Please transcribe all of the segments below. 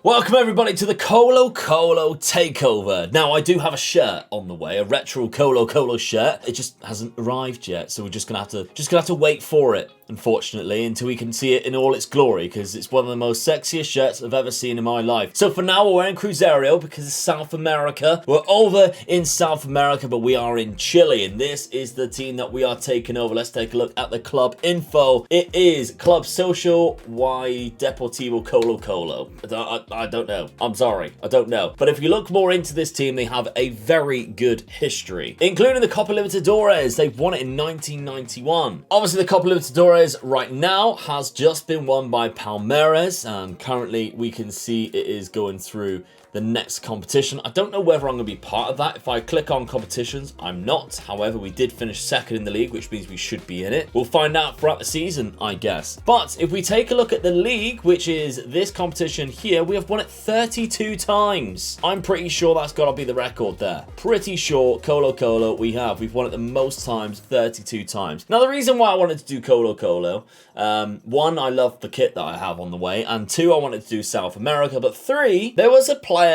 Welcome everybody to the Colo-Colo Takeover. Now I do have a shirt on the way, a retro Colo-Colo shirt. It just hasn't arrived yet, so we're just gonna have to wait for it, unfortunately, until we can see it in all its glory, because it's one of the most sexiest shirts I've ever seen in my life. So for now, we're wearing Cruzeiro because it's South America. We're over in South America, but we are in Chile, and this is the team that we are taking over. Let's take a look at the club info. It is Club Social y Deportivo Colo-Colo. I don't know. I'm sorry. I don't know. But if you look more into this team, they have a very good history, including the Copa Libertadores. They've won it in 1991. Obviously, the Copa Libertadores right now has just been won by Palmeiras, and currently we can see it is going through the next competition. I don't know whether I'm going to be part of that. If I click on competitions, I'm not. However, we did finish second in the league, which means we should be in it. We'll find out throughout the season, I guess. But if we take a look at the league, which is this competition here, we have won it 32 times. I'm pretty sure that's got to be the record there. Pretty sure Colo-Colo we've won it the most times, 32 times. Now, the reason why I wanted to do Colo-Colo, one, I love the kit that I have on the way, and two, I wanted to do South America, but three, there was a player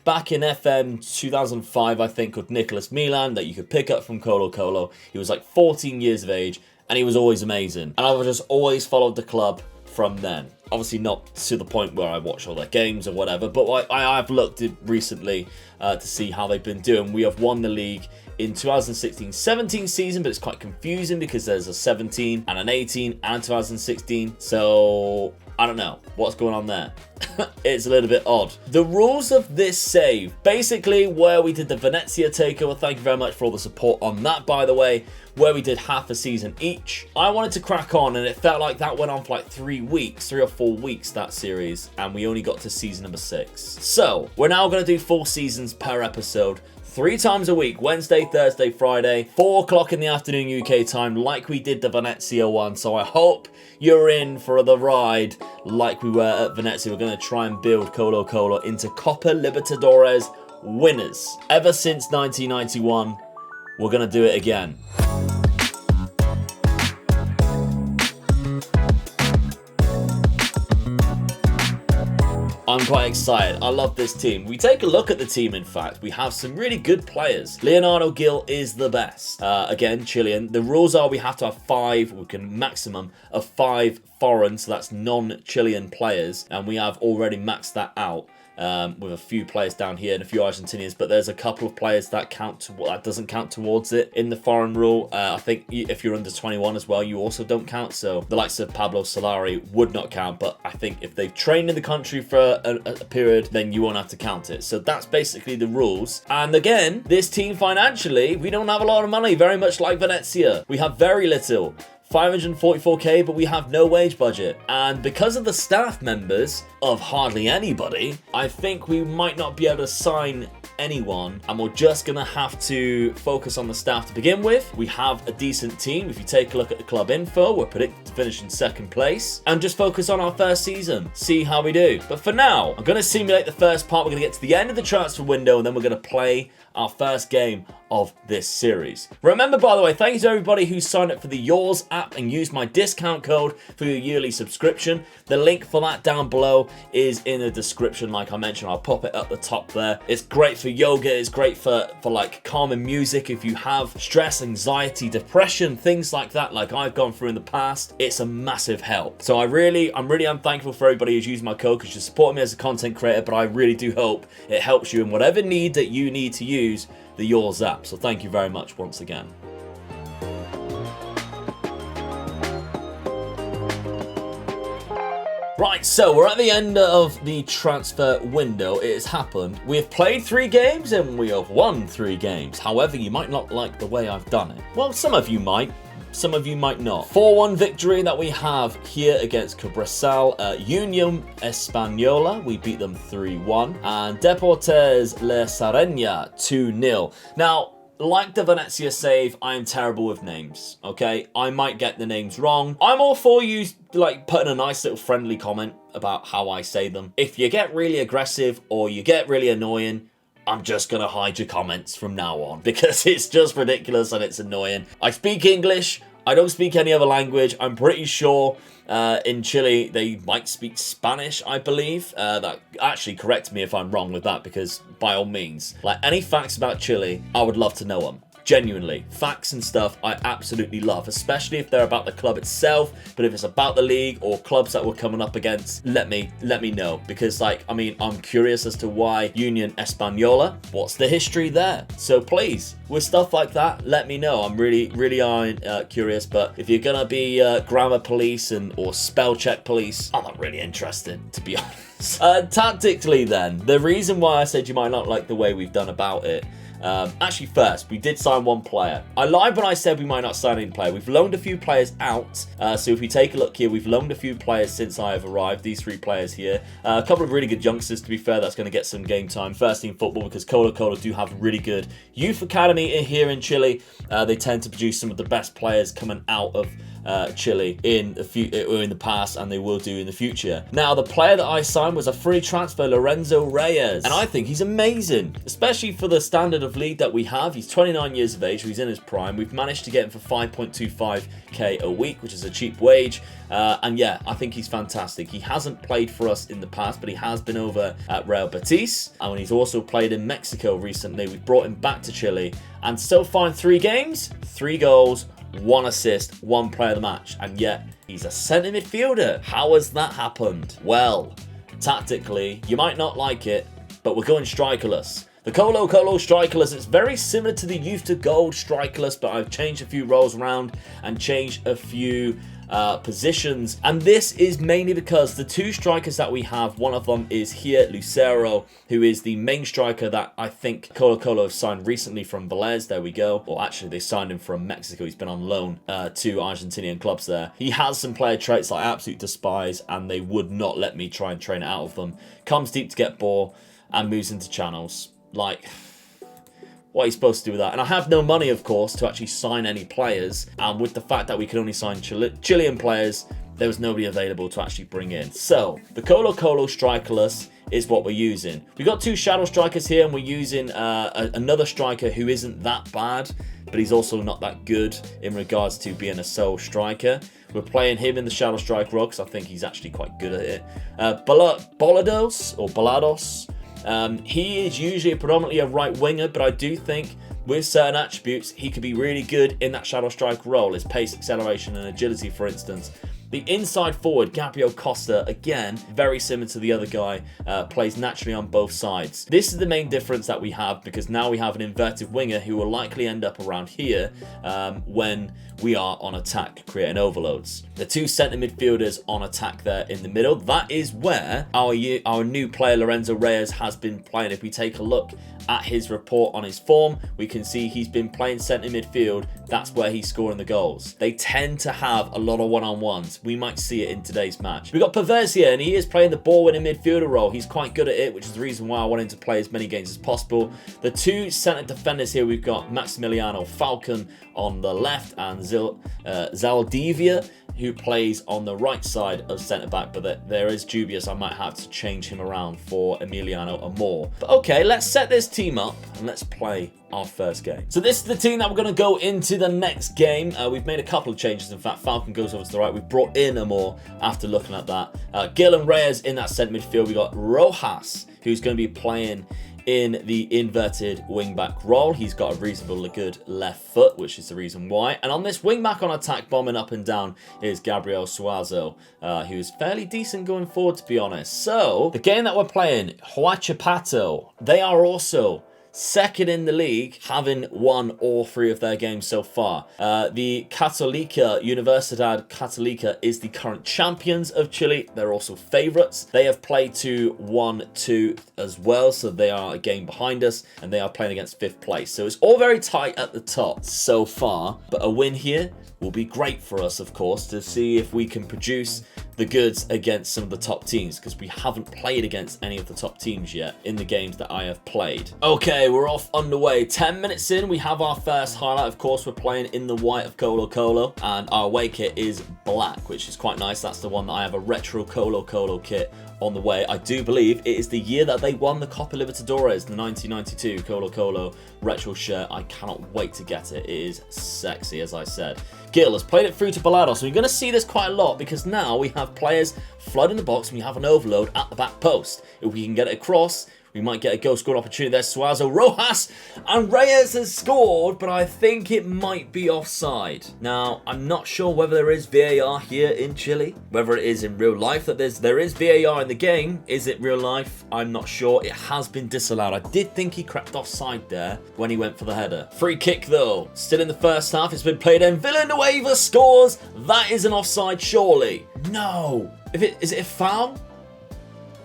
back in FM 2005, I think, called Nicholas Milan that you could pick up from Colo-Colo. He was like 14 years of age, and he was always amazing. And I've just always followed the club from then. Obviously not to the point where I watch all their games or whatever, but I've looked at recently to see how they've been doing. We have won the league in 2016-17 season, but it's quite confusing because there's a 17 and an 18 and 2016. So I don't know what's going on there. It's a little bit odd. The rules of this save, basically where we did the Venezia takeover, thank you very much for all the support on that, by the way, where we did half a season each. I wanted to crack on, and it felt like that went on for like 3 or 4 weeks, that series, and we only got to season number 6. So we're now going to do 4 seasons per episode, 3 times a week, Wednesday, Thursday, Friday, 4 o'clock in the afternoon UK time, like we did the Venezia one. So I hope you're in for the ride like we were at Venezia. We're going to try and build Colo-Colo into Copa Libertadores winners. Ever since 1991, we're going to do it again. I'm quite excited. I love this team. We take a look at the team, in fact. We have some really good players. Leonardo Gil is the best. Again, Chilean. The rules are we have to have 5, we can maximum of 5 foreign, so that's non-Chilean players. And we have already maxed that out. With a few players down here and a few Argentinians, but there's a couple of players that that doesn't count towards it in the foreign rule. I think if you're under 21 as well, you also don't count. So the likes of Pablo Solari would not count, but I think if they've trained in the country for a period, then you won't have to count it. So that's basically the rules. And again, this team financially, we don't have a lot of money, very much like Venezia. We have very little. 544k, but we have no wage budget. And because of the staff members of hardly anybody, I think we might not be able to sign anyone, and we're just gonna have to focus on the staff to begin with. We have a decent team. If you take a look at the club info, we're predicted to finish in 2nd place, and just focus on our first season, see how we do. But for now, I'm gonna simulate the first part. We're gonna get to the end of the transfer window, and then we're gonna play our first game of this series. Remember, by the way, thank you to everybody who signed up for the Yours app and used my discount code for your yearly subscription. The link for that down below is in the description. Like I mentioned, I'll pop it up the top there. It's great for yoga. It's great for like calming music. If you have stress, anxiety, depression, things like that, like I've gone through in the past, it's a massive help. So I'm really thankful for everybody who's used my code, because you're supporting me as a content creator, but I really do hope it helps you in whatever need that you need to use the Yours app. So thank you very much once again. Right, so we're at the end of the transfer window. It has happened. We have played 3 games and we have won 3 games. However, you might not like the way I've done it. Well, some of you might. Some of you might not. 4-1 victory that we have here against Cobresal. Union Española, we beat them 3-1. And Deportes La Serena 2-0. Now, like the Venezia save, I am terrible with names, okay? I might get the names wrong. I'm all for you, like, putting a nice little friendly comment about how I say them. If you get really aggressive or you get really annoying, I'm just going to hide your comments from now on, because it's just ridiculous and it's annoying. I speak English. I don't speak any other language. I'm pretty sure in Chile they might speak Spanish, I believe. That actually, correct me if I'm wrong with that, because by all means, like, any facts about Chile, I would love to know them. Genuinely, facts and stuff I absolutely love, especially if they're about the club itself. But if it's about the league or clubs that we're coming up against, let me know, because, like, I mean, I'm curious as to why Union Española. What's the history there? So please, with stuff like that, let me know. I'm really curious. But if you're gonna be grammar police or spell check police, I'm not really interested, to be honest. Tactically, then, the reason why I said you might not like the way we've done about it. Actually, first, we did sign one player. I lied when I said we might not sign any player. We've loaned a few players out. So if we take a look here, we've loaned a few players since I have arrived. These 3 players here. A couple of really good youngsters, to be fair, that's going to get some game time. First team football, because Colo-Colo do have a really good youth academy here in Chile. They tend to produce some of the best players coming out of Chile in the past, and they will do in the future. Now, the player that I signed was a free transfer, Lorenzo Reyes, and I think he's amazing, especially for the standard of league that we have. He's 29 years of age, so he's in his prime. We've managed to get him for 5.25k a week, which is a cheap wage, and yeah, I think he's fantastic. He hasn't played for us in the past, but he has been over at Real Betis, and he's also played in Mexico recently. We've brought him back to Chile, and so far in 3 games, 3 goals, 1 assist, 1 player of the match, and yet he's a centre midfielder. How has that happened? Well, tactically, you might not like it, but we're going strikerless. The Colo-Colo strikerless, it's very similar to the Youth to Gold strikerless, but I've changed a few roles around and changed a few positions, and this is mainly because the 2 strikers that we have, one of them is here, Lucero, who is the main striker that I think Colo-Colo have signed recently from Vélez. There we go. Or actually, they signed him from Mexico. He's been on loan to Argentinian clubs there. He has some player traits that I absolutely despise, and they would not let me try and train it out of them. Comes deep to get ball and moves into channels. Like, what are you supposed to do with that? And I have no money, of course, to actually sign any players. And with the fact that we could only sign Chilean players, there was nobody available to actually bring in. So, the Colo-Colo strikerless is what we're using. We've got 2 shadow strikers here, and we're using another striker who isn't that bad, but he's also not that good in regards to being a sole striker. We're playing him in the shadow strike role, because I think he's actually quite good at it. Balados. He is usually predominantly a right winger, but I do think with certain attributes, he could be really good in that shadow strike role. His pace, acceleration, and agility, for instance. The inside forward, Gabriel Costa, again, very similar to the other guy, plays naturally on both sides. This is the main difference that we have, because now we have an inverted winger who will likely end up around here when we are on attack, creating overloads. The 2 centre midfielders on attack there in the middle. That is where our new player, Lorenzo Reyes, has been playing. If we take a look at his report on his form, we can see he's been playing centre midfield. That's where he's scoring the goals. They tend to have a lot of one-on-ones. We might see it in today's match. We've got Pervez here, and he is playing the ball-winning midfielder role. He's quite good at it, which is the reason why I want him to play as many games as possible. The 2 centre defenders here, we've got Maximiliano Falcon on the left and Zaldivia, who plays on the right side of centre-back, but there is dubious. I might have to change him around for Emiliano Amor. But okay, let's set this team up and let's play our first game. So this is the team that we're going to go into the next game. We've made a couple of changes. In fact, Falcon goes over to the right. We've brought in Amor after looking at that. Gil and Reyes in that centre midfield. We've got Rojas, who's going to be playing in the inverted wing-back role. He's got a reasonably good left foot, which is the reason why. And on this wing-back on attack, bombing up and down, is Gabriel Suazo, who's fairly decent going forward, to be honest. So, the game that we're playing, Huachipato, they are also second in the league, having won all 3 of their games so far. The Universidad Católica is the current champions of Chile. They're also favourites. They have played to 1-2 as well, so they are a game behind us, and they are playing against 5th place. So it's all very tight at the top so far, but a win here will be great for us, of course, to see if we can produce the goods against some of the top teams, because we haven't played against any of the top teams yet in the games that I have played. Okay, we're off underway. 10 minutes in, we have our first highlight. Of course, we're playing in the white of Colo-Colo, and our away kit is black, which is quite nice. That's the one that I have a retro Colo-Colo kit on the way. I do believe it is the year that they won the Copa Libertadores, the 1992 Colo-Colo retro shirt. I cannot wait to get it. It is sexy, as I said. Gil has played it through to Balados. We're going to see this quite a lot because now we have players flooding the box and we have an overload at the back post. If we can get it across, we might get a goal scoring opportunity there. Suazo, Rojas, and Reyes has scored, but I think it might be offside. Now, I'm not sure whether there is VAR here in Chile, whether it is in real life that there is VAR in the game. Is it real life? I'm not sure. It has been disallowed. I did think he crept offside there when he went for the header. Free kick though, still in the first half. It's been played in. Villanueva scores. That is an offside, surely. No. Is it a foul?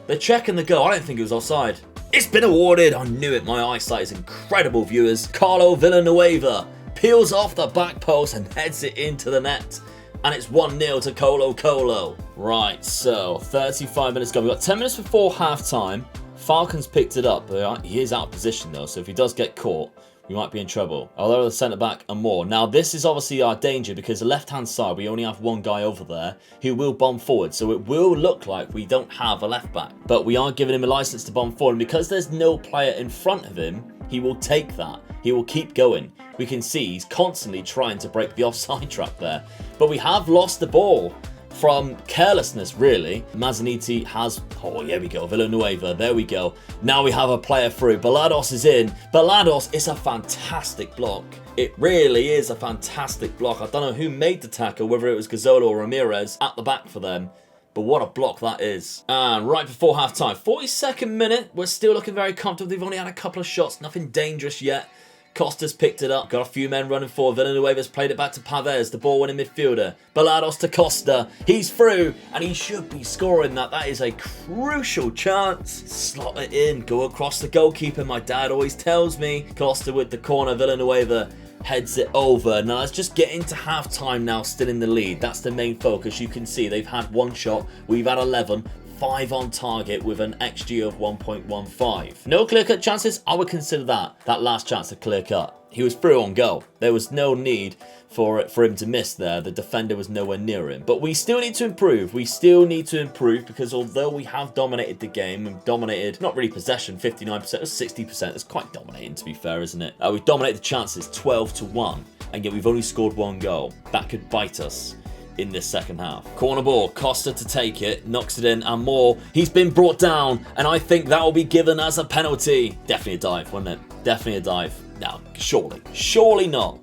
They're checking the goal. I don't think it was offside. It's been awarded. I knew it. My eyesight is incredible, viewers. Carlo Villanueva peels off the back post and heads it into the net. And it's 1-0 to Colo-Colo. Right, so 35 minutes gone. We've got 10 minutes before half-time. Falcons picked it up. He is out of position, though, so if he does get caught, we might be in trouble. Although the centre-back and more. Now, this is obviously our danger because the left-hand side, we only have one guy over there who will bomb forward. So it will look like we don't have a left-back. But we are giving him a licence to bomb forward. And because there's no player in front of him, he will take that. He will keep going. We can see he's constantly trying to break the offside trap there. But we have lost the ball from carelessness, really. Mazzaniti has... Oh, here we go. Villanueva. There we go. Now we have a player through. Balados is in. Balados is a fantastic block. It really is a fantastic block. I don't know who made the tackle, whether it was Gazzolo or Ramirez at the back for them. But what a block that is. And right before half-time, 42nd minute. We're still looking very comfortable. They've only had a couple of shots. Nothing dangerous yet. Costa's picked it up. Got a few men running forward. Villanueva's played it back to Pavez, the ball-winning midfielder. Balados to Costa. He's through, and he should be scoring that. That is a crucial chance. Slot it in. Go across the goalkeeper, my dad always tells me. Costa with the corner. Villanueva heads it over. Now, let's just get into half-time now, still in the lead. That's the main focus. You can see they've had one shot. We've had 11. 5 on target with an XG of 1.15. No clear-cut chances. I would consider that last chance a clear-cut. He was through on goal. There was no need for him to miss there. The defender was nowhere near him. But we still need to improve. We still need to improve because although we have dominated the game, we've dominated, not really possession, 59%, or 60%. It's quite dominating, to be fair, isn't it? We've dominated the chances 12-1, and yet we've only scored 1 goal. That could bite us in this second half. Corner ball, Costa to take it, knocks it in, and more. He's been brought down, and I think that will be given as a penalty. Definitely a dive, wasn't it? Definitely a dive. No, surely not.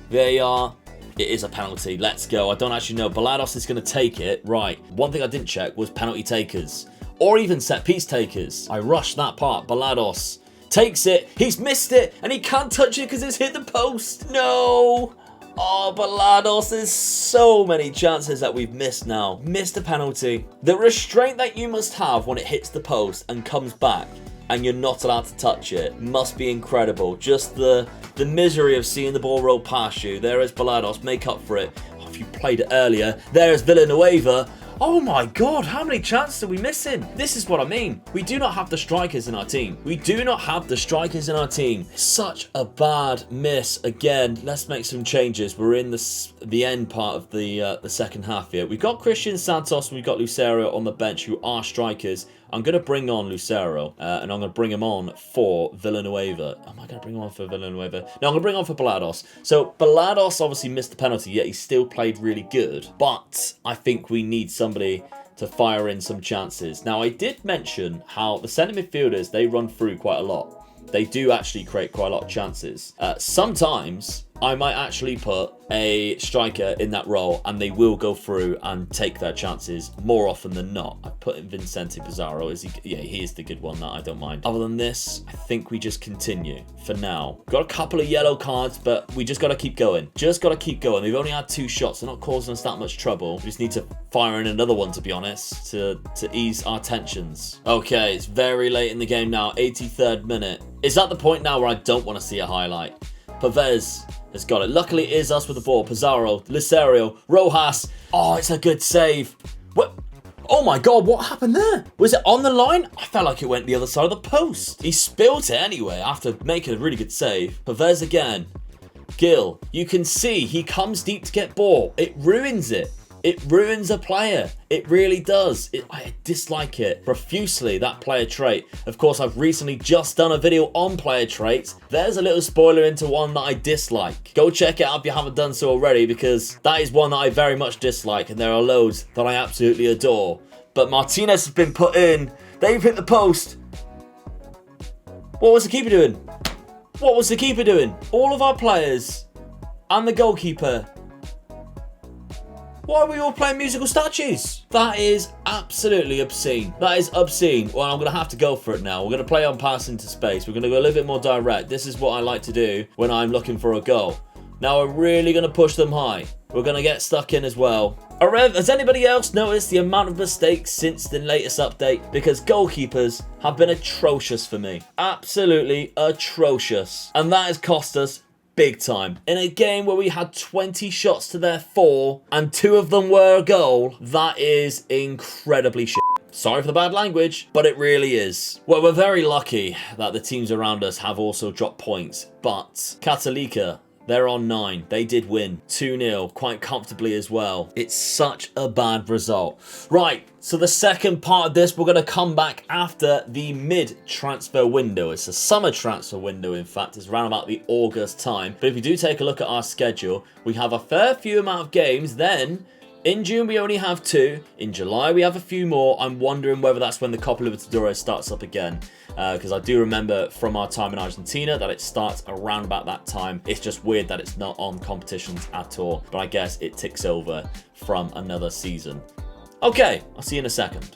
VAR, it is a penalty. Let's go. I don't actually know. Balados is going to take it. Right. One thing I didn't check was penalty takers, or even set piece takers. I rushed that part. Balados takes it. He's missed it, and he can't touch it because it's hit the post. No. Oh, Balados, there's so many chances that we've missed now. Missed a penalty. The restraint that you must have when it hits the post and comes back and you're not allowed to touch it must be incredible. Just the misery of seeing the ball roll past you. There is Balados, make up for it. Oh, if you played it earlier, there is Villanueva. Oh my God, how many chances are we missing? This is what I mean. We do not have the strikers in our team. We do not have the strikers in our team. Such a bad miss. Again, let's make some changes. We're in the end part of the second half here. We've got Christian Santos and we've got Lucero on the bench who are strikers. I'm going to bring on Lucero and I'm going to bring him on for Villanueva. Am I going to bring him on for Villanueva? No, I'm going to bring him on for Balados. So Balados obviously missed the penalty, yet he still played really good. But I think we need somebody to fire in some chances. Now, I did mention how the centre midfielders, they run through quite a lot. They do actually create quite a lot of chances. Sometimes I might actually put a striker in that role and they will go through and take their chances more often than not. I put in Vicente Pizarro. He is the good one that I don't mind. Other than this, I think we just continue for now. Got a couple of yellow cards, but we just got to keep going. Just got to keep going. We've only had 2 shots. They're not causing us that much trouble. We just need to fire in another one, to be honest, to ease our tensions. Okay, it's very late in the game now. 83rd minute. Is that the point now where I don't want to see a highlight? Pavez has got it. Luckily, it is us with the ball. Pizarro, Lucero, Rojas. Oh, it's a good save. What? Oh my God, what happened there? Was it on the line? I felt like it went the other side of the post. He spilt it anyway after making a really good save. Pavez again. Gil, you can see he comes deep to get ball. It ruins it. It ruins a player. It really does. I dislike it profusely, that player trait. Of course, I've recently just done a video on player traits. There's a little spoiler into one that I dislike. Go check it out if you haven't done so already, because that is one that I very much dislike, and there are loads that I absolutely adore. But Martinez has been put in. They've hit the post. What was the keeper doing? What was the keeper doing? All of our players and the goalkeeper. Why are we all playing musical statues? That is absolutely obscene. That is obscene. Well, I'm going to have to go for it now. We're going to play on pass into space. We're going to go a little bit more direct. This is what I like to do when I'm looking for a goal. Now we're really going to push them high. We're going to get stuck in as well. Has anybody else noticed the amount of mistakes since the latest update? Because goalkeepers have been atrocious for me. Absolutely atrocious. And that has cost us big time. In a game where we had 20 shots to their 4 and 2 of them were a goal, that is incredibly shit. Sorry for the bad language, but it really is. Well, we're very lucky that the teams around us have also dropped points, but Católica, they're on 9. They did win 2-0 quite comfortably as well. It's such a bad result. Right, so the second part of this, we're going to come back after the mid-transfer window. It's a summer transfer window, in fact. It's around about the August time. But if you do take a look at our schedule, we have a fair few amount of games. Then in June, we only have 2. In July, we have a few more. I'm wondering whether that's when the Copa Libertadores starts up again. Because I do remember from our time in Argentina that it starts around about that time. It's just weird that it's not on competitions at all. But I guess it ticks over from another season. Okay, I'll see you in a second.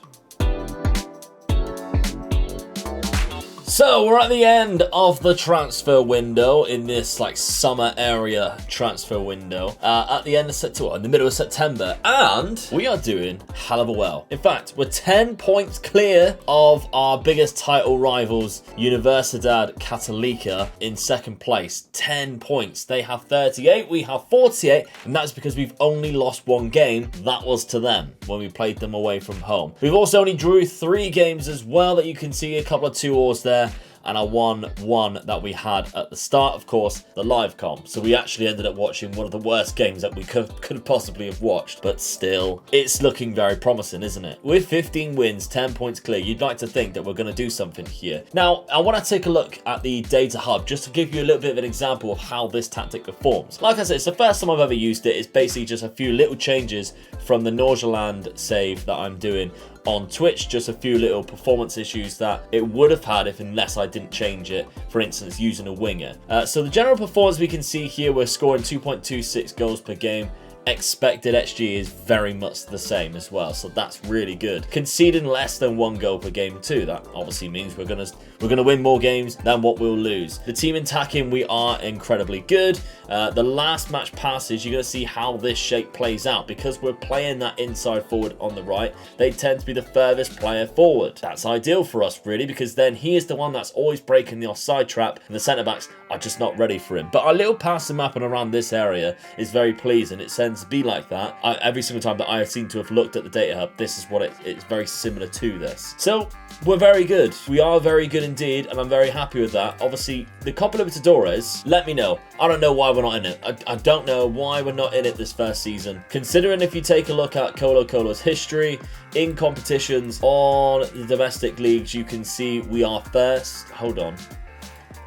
So we're at the end of the transfer window in this summer area transfer window. At the end of September, in the middle of September, and we are doing hell of a well. In fact, we're 10 points clear of our biggest title rivals, Universidad Católica, in second place. 10 points. They have 38, we have 48, and that's because we've only lost 1 game. That was to them when we played them away from home. We've also only drew 3 games as well that you can see, a couple of 2-0s there. And a 1-1 that we had at the start, of course, the live comp. So we actually ended up watching one of the worst games that we could possibly have watched. But still, it's looking very promising, isn't it? With 15 wins, 10 points clear, you'd like to think that we're going to do something here. Now, I want to take a look at the data hub just to give you a little bit of an example of how this tactic performs. Like I said, it's the first time I've ever used it. It's basically just a few little changes from the Norgeland save that I'm doing on Twitch, just a few little performance issues that it would have had unless I didn't change it, for instance using a winger. So the general performance we can see here, we're scoring 2.26 goals per game. Expected XG is very much the same as well, so that's really good. Conceding less than 1 goal per game too, that obviously means we're gonna win more games than what we'll lose. The team attacking, we are incredibly good. The last match passes, you're gonna see how this shape plays out. Because we're playing that inside forward on the right, they tend to be the furthest player forward. That's ideal for us really, because then he is the one that's always breaking the offside trap and the centre backs are just not ready for him. But our little passing mapping around this area is very pleasing. It tends to be like that. Every single time that I seem to have looked at the data hub, this is what it's very similar to this. So we're very good. We are very good indeed, and I'm very happy with that. Obviously, the Copa Libertadores, let me know. I don't know why we're not in it. I don't know why we're not in it this first season. Considering if you take a look at Colo-Colo's history in competitions on the domestic leagues, you can see we are first. Hold on.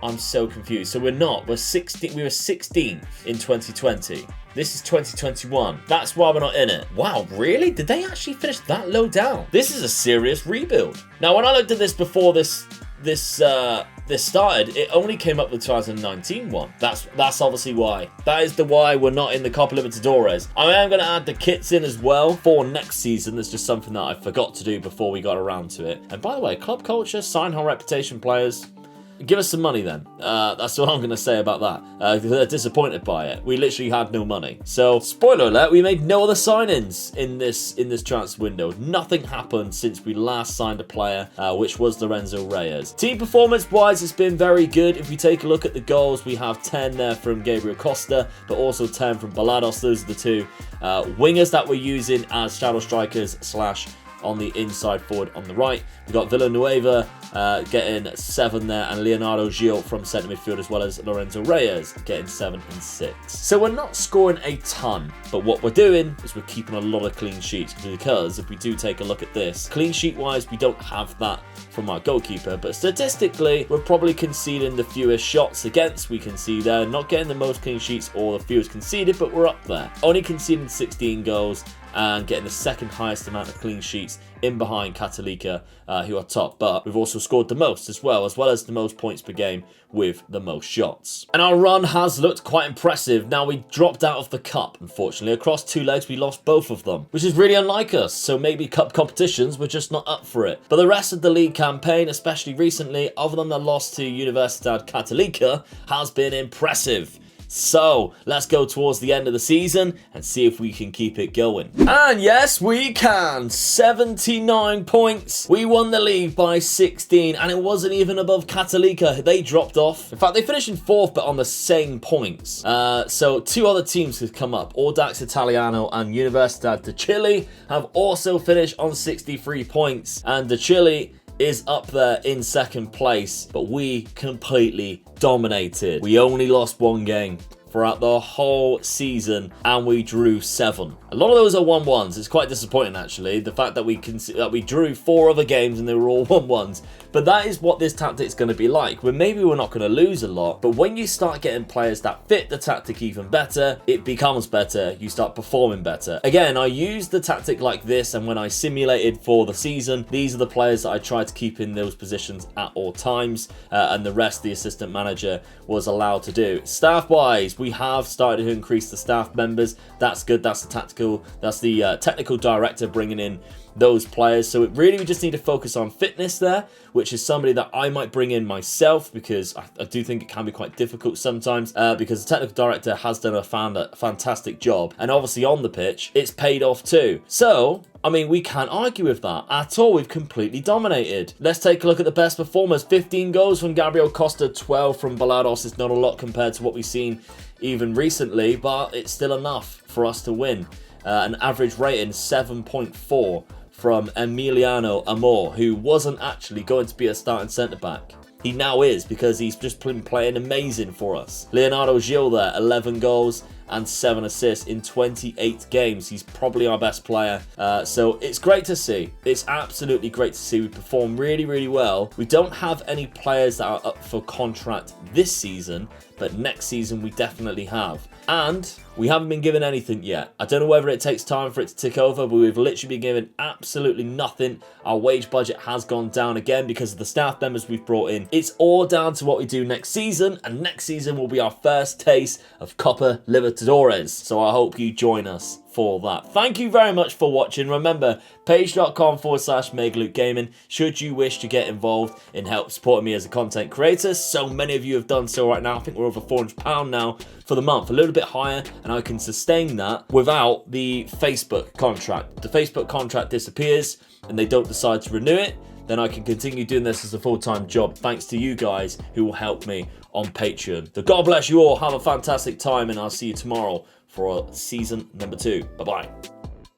I'm so confused. So we're not. We're 16. We were 16th in 2020. This is 2021. That's why we're not in it. Wow, really? Did they actually finish that low down? This is a serious rebuild. Now, when I looked at this before this started, it only came up with 2019 one. That's obviously why. That is the why we're not in the Copa Libertadores. I am going to add the kits in as well for next season. There's just something that I forgot to do before we got around to it. And by the way, club culture, sign on reputation players. Give us some money then. That's what I'm going to say about that. They're disappointed by it. We literally had no money. So, spoiler alert, we made no other sign-ins in this transfer window. Nothing happened since we last signed a player, which was Lorenzo Reyes. Team performance-wise, it's been very good. If we take a look at the goals, we have 10 there from Gabriel Costa, but also 10 from Balados. Those are the 2 wingers that we're using as shadow strikers / on the inside forward on the right. We've got Villanueva getting 7 there, and Leonardo Gil from centre midfield, as well as Lorenzo Reyes getting 7 and 6. So we're not scoring a ton, but what we're doing is we're keeping a lot of clean sheets, because if we do take a look at this, clean sheet wise, we don't have that from our goalkeeper, but statistically, we're probably conceding the fewest shots against. We can see there, not getting the most clean sheets or the fewest conceded, but we're up there. Only conceding 16 goals and getting the second highest amount of clean sheets in behind Católica, who are top. But we've also scored the most as well as the most points per game with the most shots. And our run has looked quite impressive. Now, we dropped out of the cup, unfortunately. Across 2 legs, we lost both of them, which is really unlike us. So maybe cup competitions, we're just not up for it. But the rest of the league campaign, especially recently, other than the loss to Universidad Católica, has been impressive. So, let's go towards the end of the season and see if we can keep it going. And yes, we can. 79 points. We won the league by 16, and it wasn't even above Católica. They dropped off. In fact, they finished in 4th, but on the same points. So, 2 other teams have come up. Audax Italiano and Universidad de Chile have also finished on 63 points. And de Chile is up there in 2nd place, but we completely dominated. We only lost 1 game throughout the whole season, and we drew 7. A lot of those are 1-1s. It's quite disappointing, actually, the fact that we drew 4 other games and they were all 1-1s. But that is what this tactic's going to be like. Where maybe we're not going to lose a lot, but when you start getting players that fit the tactic even better, it becomes better. You start performing better. Again, I used the tactic like this, and when I simulated for the season, these are the players that I tried to keep in those positions at all times, and the rest the assistant manager was allowed to do. Staff-wise, we have started to increase the staff members. That's good. That's the technical director bringing in those players. So we just need to focus on fitness there, which is somebody that I might bring in myself, because I do think it can be quite difficult sometimes, because the technical director has done a fantastic job, and obviously on the pitch it's paid off too. So I mean, we can't argue with that at all. We've completely dominated. Let's take a look at the best performers. 15 goals from Gabriel Costa, 12 from Balados. It's not a lot compared to what we've seen even recently, but it's still enough for us to win. An average rating 7.4 from Emiliano Amor, who wasn't actually going to be a starting centre-back. He now is, because he's just been playing amazing for us. Leonardo Gil there, 11 goals and 7 assists in 28 games. He's probably our best player. So it's great to see. It's absolutely great to see. We perform really, really well. We don't have any players that are up for contract this season, but next season we definitely have. And we haven't been given anything yet. I don't know whether it takes time for it to tick over, but we've literally been given absolutely nothing. Our wage budget has gone down again because of the staff members we've brought in. It's all down to what we do next season, and next season will be our first taste of Copa Libertadores. So I hope you join us for that. Thank you very much for watching. Remember, page.com/MegaLukeGaming should you wish to get involved in help supporting me as a content creator. So many of you have done so right now. I think we're over £400 now for the month, a little bit higher, and I can sustain that without the Facebook contract. The Facebook contract disappears and they don't decide to renew it, then I can continue doing this as a full-time job thanks to you guys who will help me on Patreon. So God bless you all. Have a fantastic time, and I'll see you tomorrow for season number 2. Bye-bye.